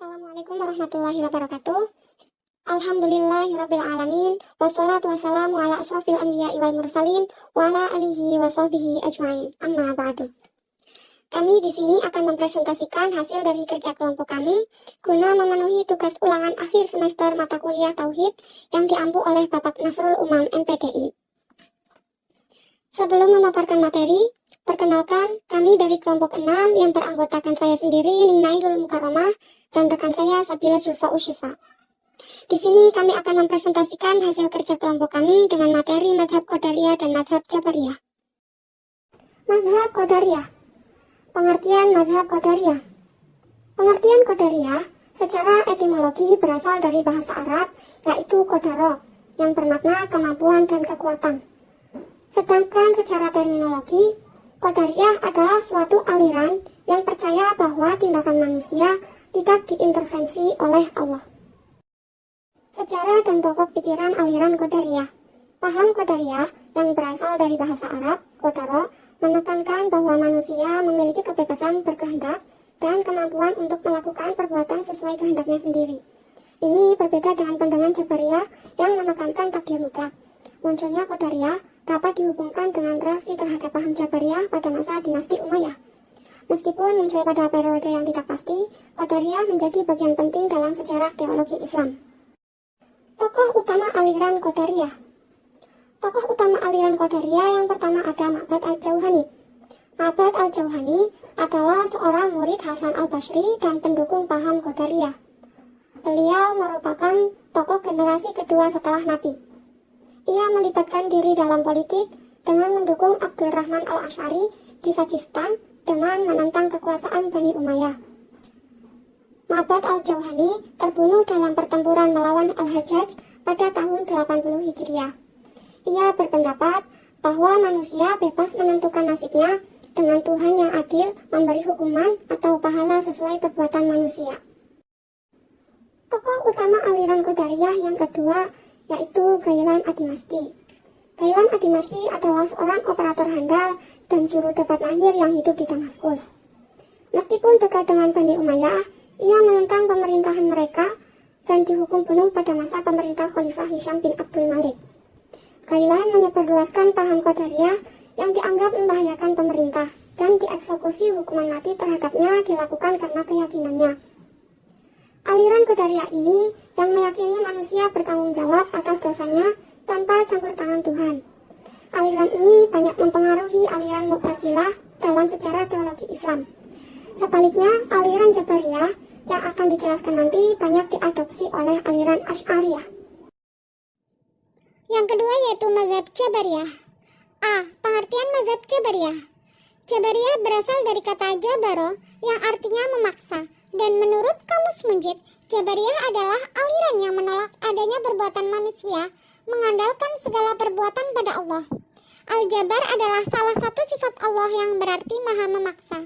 Assalamualaikum warahmatullahi wabarakatuh. Alhamdulillahirrabbilalamin. Wassalatu wassalamu ala asrofil anbiya'i wal mursalin wa ala alihi wa sahbihi ajmain. Amma ba'du. Kami di sini akan mempresentasikan hasil dari kerja kelompok kami guna memenuhi tugas ulangan akhir semester mata kuliah Tauhid yang diampu oleh Bapak Nasrul Umam MPDI. Sebelum memaparkan materi, perkenalkan kami dari kelompok 6 yang beranggotakan saya sendiri, Ningnairul Mukarramah, dan rekan saya Sabila Sulfa Ushifa. Di sini kami akan mempresentasikan hasil kerja kelompok kami dengan materi Madhab Qadariyah dan Madhab Jabariyah. Madhab Qadariyah. Pengertian Madhab Qadariyah. Pengertian Qadariyah secara etimologi berasal dari bahasa Arab, yaitu Qadaro, yang bermakna kemampuan dan kekuatan. Sedangkan secara terminologi, Qadariyah adalah suatu aliran yang percaya bahwa tindakan manusia tidak diintervensi oleh Allah. Sejarah dan pokok pikiran aliran Qadariyah. Paham Qadariyah yang berasal dari bahasa Arab, Qadaro, menekankan bahwa manusia memiliki kebebasan berkehendak dan kemampuan untuk melakukan perbuatan sesuai kehendaknya sendiri. Ini berbeda dengan pandangan Jabariyah yang menekankan takdir mutlak. Munculnya Qadariyah dapat dihubungkan dengan reaksi terhadap paham Jabariyah pada masa dinasti Umayyah. Meskipun muncul pada periode yang tidak pasti, Qadariyah menjadi bagian penting dalam sejarah teologi Islam. Tokoh utama aliran Qadariyah. Tokoh utama aliran Qadariyah yang pertama ada Ma'bad al-Jauhani. Ma'bad al-Jauhani adalah seorang murid Hasan al-Basri dan pendukung paham Qadariyah. Beliau merupakan tokoh generasi kedua setelah Nabi. Ia melibatkan diri dalam politik dengan mendukung Abdul Rahman al-Asy'ari di Sajistan dengan menentang kekuasaan Bani Umayyah. Ma'bad al-Jauhani terbunuh dalam pertempuran melawan Al-Hajjaj pada tahun 80 Hijriah. Ia berpendapat bahwa manusia bebas menentukan nasibnya dengan Tuhan yang adil memberi hukuman atau pahala sesuai perbuatan manusia. Tokoh utama aliran Qadariyah yang kedua yaitu Ghailan ad-Dimashqi. Ghailan ad-Dimashqi adalah seorang operator handal dan juru debat mahir yang hidup di Damaskus. Meskipun dekat dengan Bani Umayyah, ia menentang pemerintahan mereka dan dihukum bunuh pada masa pemerintah Khalifah Hisham bin Abdul Malik. Ghailan menyebarluaskan paham Qadariyah yang dianggap membahayakan pemerintah dan dieksekusi hukuman mati terhadapnya dilakukan karena keyakinannya. Aliran Qadariyah ini yang meyakini manusia bertanggung jawab atas dosanya tanpa campur tangan Tuhan. Aliran ini banyak mempengaruhi aliran Mu'tazilah dalam sejarah teologi Islam. Sebaliknya, aliran Jabariyah yang akan dijelaskan nanti banyak diadopsi oleh aliran Asy'ariyah. Yang kedua yaitu mazhab Jabariyah. A. Pengertian mazhab Jabariyah. Jabariyah berasal dari kata jabaro yang artinya memaksa. Dan menurut Kamus Munjid, Jabariyah adalah aliran yang menolak adanya perbuatan manusia, mengandalkan segala perbuatan pada Allah. Al-Jabar adalah salah satu sifat Allah yang berarti maha memaksa.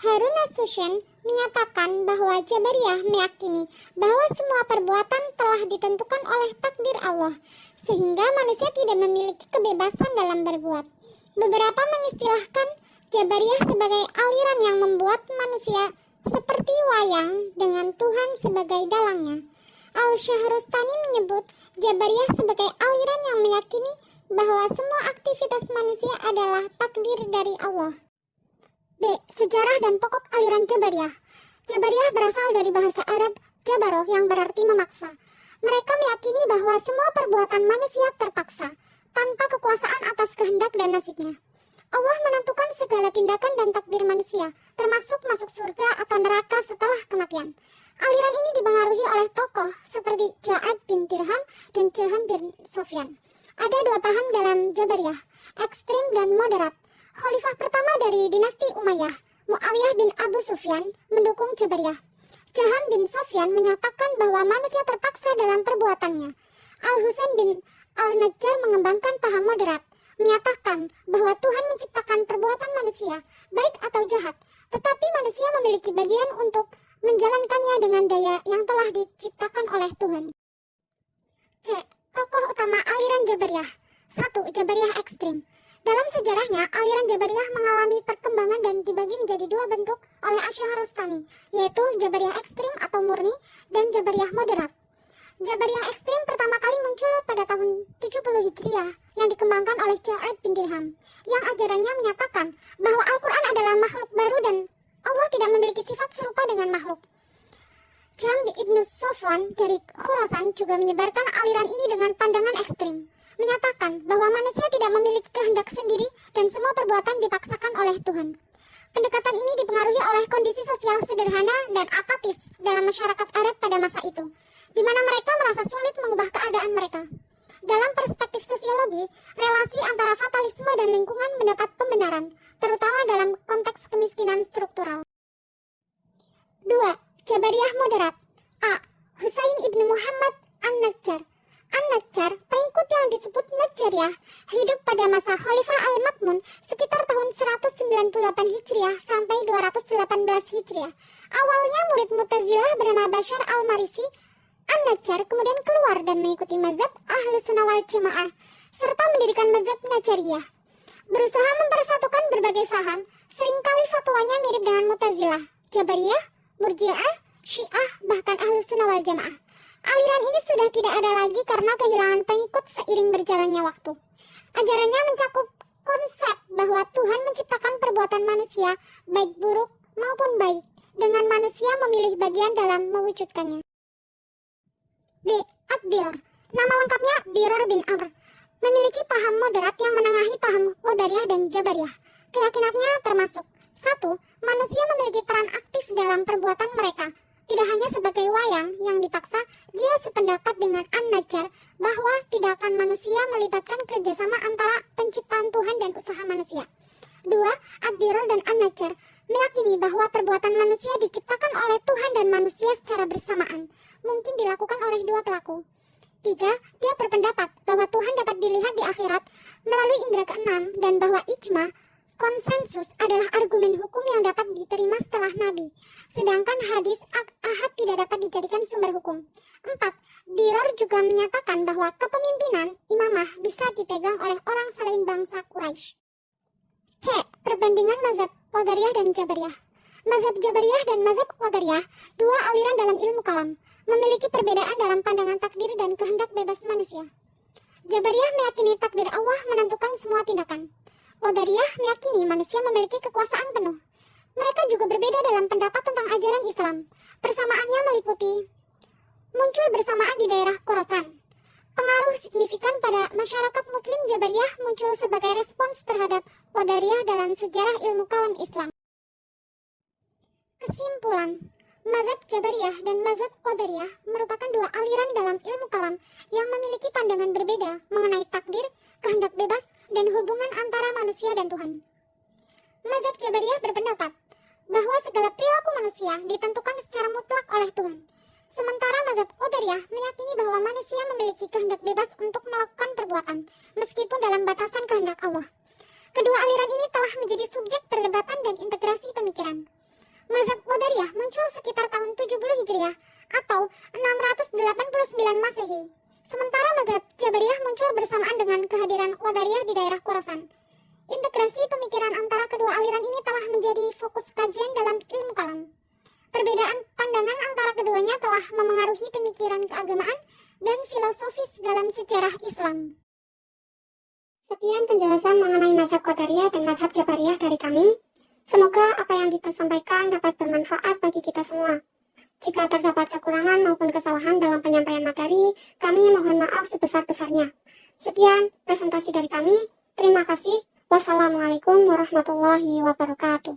Harun as-Susyan menyatakan bahwa Jabariyah meyakini bahwa semua perbuatan telah ditentukan oleh takdir Allah, sehingga manusia tidak memiliki kebebasan dalam berbuat. Beberapa mengistilahkan Jabariyah sebagai aliran yang membuat manusia seperti wayang dengan Tuhan sebagai dalangnya. Al-Syahrustani menyebut Jabariyah sebagai aliran yang meyakini bahwa semua aktivitas manusia adalah takdir dari Allah. B. Sejarah dan pokok aliran Jabariyah. Jabariyah berasal dari bahasa Arab Jabaro yang berarti memaksa. Mereka meyakini bahwa semua perbuatan manusia terpaksa, tanpa kekuasaan atas kehendak dan nasibnya. Allah menentukan segala tindakan dan takdir manusia, termasuk masuk surga atau neraka setelah kematian. Aliran ini dipengaruhi oleh tokoh seperti Ja'ad bin Dirham dan Jaham bin Sofyan. Ada dua paham dalam Jabariyah, ekstrim dan moderat. Khalifah pertama dari dinasti Umayyah, Muawiyah bin Abu Sufyan, mendukung Jabariyah. Jaham bin Sofyan menyatakan bahwa manusia terpaksa dalam perbuatannya. Al-Husain bin Al-Najjar mengembangkan paham moderat, menyatakan bahwa Tuhan menciptakan perbuatan manusia, baik atau jahat, tetapi manusia memiliki bagian untuk menjalankannya dengan daya yang telah diciptakan oleh Tuhan. C. Tokoh utama aliran Jabariyah. 1. Jabariyah ekstrim. Dalam sejarahnya, aliran Jabariyah mengalami perkembangan dan dibagi menjadi dua bentuk oleh Asy-Syahrastani, yaitu Jabariyah ekstrim atau murni dan Jabariyah moderat. Jabariyah ekstrim pertama kali muncul pada tahun 70 Hijriah yang dikembangkan oleh Ja'ad bin Dirham, yang ajarannya menyatakan bahwa Al-Quran adalah makhluk baru dan Allah tidak memiliki sifat serupa dengan makhluk. Jami Ibnu Sofwan dari Khurasan juga menyebarkan aliran ini dengan pandangan ekstrim, menyatakan bahwa manusia tidak memiliki kehendak sendiri dan semua perbuatan dipaksakan oleh Tuhan. Pendekatan ini dipengaruhi oleh kondisi sosial sederhana dan apatis dalam masyarakat Arab pada masa itu, di mana mereka merasa sulit mengubah keadaan mereka. Dalam perspektif sosiologi, relasi antara fatalisme dan lingkungan mendapat pembenaran, terutama dalam konteks kemiskinan struktural. 2. Jabariyah moderat. A. Husain ibnu Muhammad An-Najjar. An-Najjar, pengikut yang disebut Najjariyah, hidup pada masa Khalifah Al-Ma'mun sekitar tahun 198 Hijriah sampai 218 Hijriah. Awalnya murid Mu'tazilah bernama Bashar Al-Marisi. An-Najjar kemudian keluar dan mengikuti mazhab Ahlus Sunnah wal Jamaah serta mendirikan mazhab Najjariyah. Berusaha mempersatukan berbagai faham, seringkali fatwanya mirip dengan Mu'tazilah, Jabariyah, Murji'ah, Syiah, bahkan Ahlus Sunnah wal Jamaah. Aliran ini sudah tidak ada lagi karena kehilangan pengikut seiring berjalannya waktu. Ajarannya mencakup konsep bahwa Tuhan menciptakan perbuatan manusia, baik buruk maupun baik, dengan manusia memilih bagian dalam mewujudkannya. B. Ad-Dirar. Nama lengkapnya Dirar bin Amr. Memiliki paham moderat yang menengahi paham Qadariyah dan Jabariyah. Keyakinannya termasuk 1. Manusia memiliki peran aktif dalam perbuatan mereka. Tidak hanya sebagai wayang yang dipaksa, dia sependapat dengan An-Najjar bahwa tindakan manusia melibatkan kerjasama antara penciptaan Tuhan dan usaha manusia. 2. Ad-Dirar dan An-Najjar meyakini bahwa perbuatan manusia diciptakan oleh Tuhan dan manusia secara bersamaan, mungkin dilakukan oleh dua pelaku. 3. Dia berpendapat bahwa Tuhan dapat dilihat di akhirat melalui indera keenam dan bahwa ijma, konsensus adalah argumen hukum yang dapat diterima setelah Nabi, sedangkan hadis ahad tidak dapat dijadikan sumber hukum. 4. Dirar juga menyatakan bahwa kepemimpinan imamah bisa dipegang oleh orang selain bangsa Quraisy. C. Perbandingan mazhab Qadariyah dan Jabariyah. Mazhab Jabariyah dan mazhab Qadariyah, dua aliran dalam ilmu kalam, memiliki perbedaan dalam pandangan takdir dan kehendak bebas manusia. Jabariyah meyakini takdir Allah menentukan semua tindakan. Qadariyah meyakini manusia memiliki kekuasaan penuh. Mereka juga berbeda dalam pendapat tentang ajaran Islam. Persamaannya meliputi muncul bersamaan di daerah Khorasan. Pengaruh signifikan pada masyarakat Muslim Jabariyah muncul sebagai respons terhadap Qadariyah dalam sejarah ilmu kalam Islam. Kesimpulan, mazhab Jabariyah dan mazhab Qadariyah merupakan dua aliran dalam ilmu kalam yang memiliki pandangan berbeda mengenai takdir, kehendak bebas, dan hubungan antara manusia dan Tuhan. Mazhab Jabariyah berpendapat bahwa segala perilaku manusia ditentukan secara mutlak oleh Tuhan. Sementara mazhab Qadariyah meyakini bahwa manusia memiliki kehendak bebas untuk melakukan perbuatan, meskipun dalam batasan kehendak Allah. Kedua aliran ini telah menjadi subjek perdebatan dan integrasi pemikiran. Mazhab Qadariyah muncul sekitar tahun 70 Hijriah atau 689 Masehi. Sementara mazhab Jabariyah muncul bersamaan dengan kehadiran Qadariyah di daerah Khorasan. Integrasi pemikiran antara kedua aliran ini telah menjadi fokus kajian dalam ilmu kalam. Perbedaan pandangan antara keduanya telah memengaruhi pemikiran keagamaan dan filosofis dalam sejarah Islam. Sekian penjelasan mengenai mazhab Qadariyah dan mazhab Jabariyah dari kami. Semoga apa yang kita sampaikan dapat bermanfaat bagi kita semua. Jika terdapat kekurangan maupun kesalahan dalam penyampaian materi, kami mohon maaf sebesar-besarnya. Sekian presentasi dari kami. Terima kasih. Wassalamualaikum warahmatullahi wabarakatuh.